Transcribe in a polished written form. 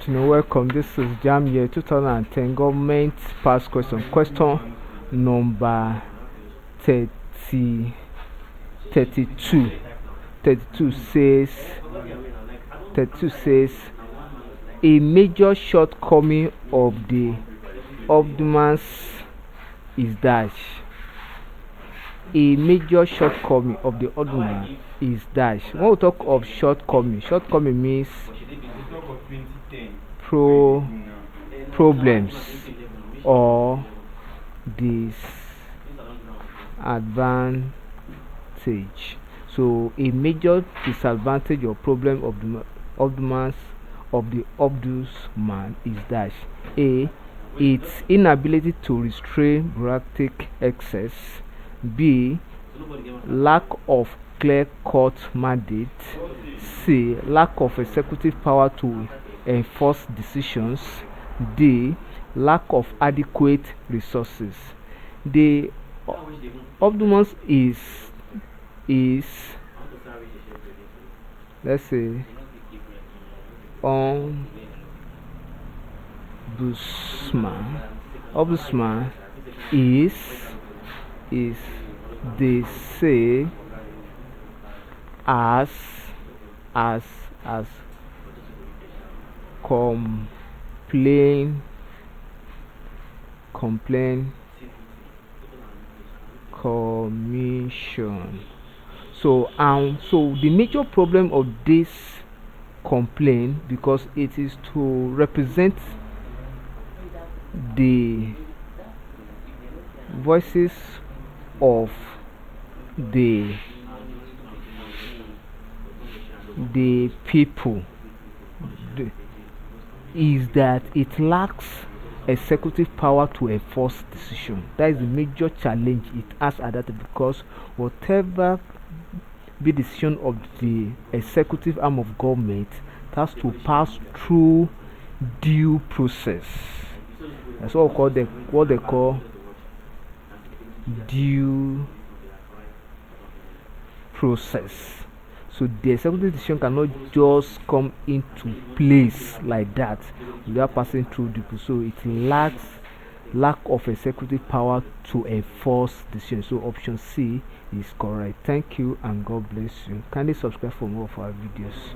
afternoon, welcome. This is Jamb here, 2010 government past question number 30, 32. 32 says 32 says a major shortcoming of the Ombudsman is dash. A major shortcoming of the Ombudsman is dash. When we talk of shortcoming means problems or disadvantage. So a major disadvantage or problem of the Ombudsman is dash. A, its inability to restrain bureaucratic excess. B, lack of clear-cut mandate. C, lack of executive power to enforce decisions. D, lack of adequate resources. The Ombudsman is let's say Ombudsman is they say as complaint commission. So the major problem of this complaint, because it is to represent the voices of the people, is that it lacks executive power to enforce decision. That is the major challenge it has at that, because whatever be decision of the executive arm of government, it has to pass through due process. That's what they call due process. So the executive decision cannot just come into place like that without passing through due process. So it lacks lack of executive power to enforce decisions. So option C is correct. Thank you and God bless you. Kindly subscribe for more of our videos.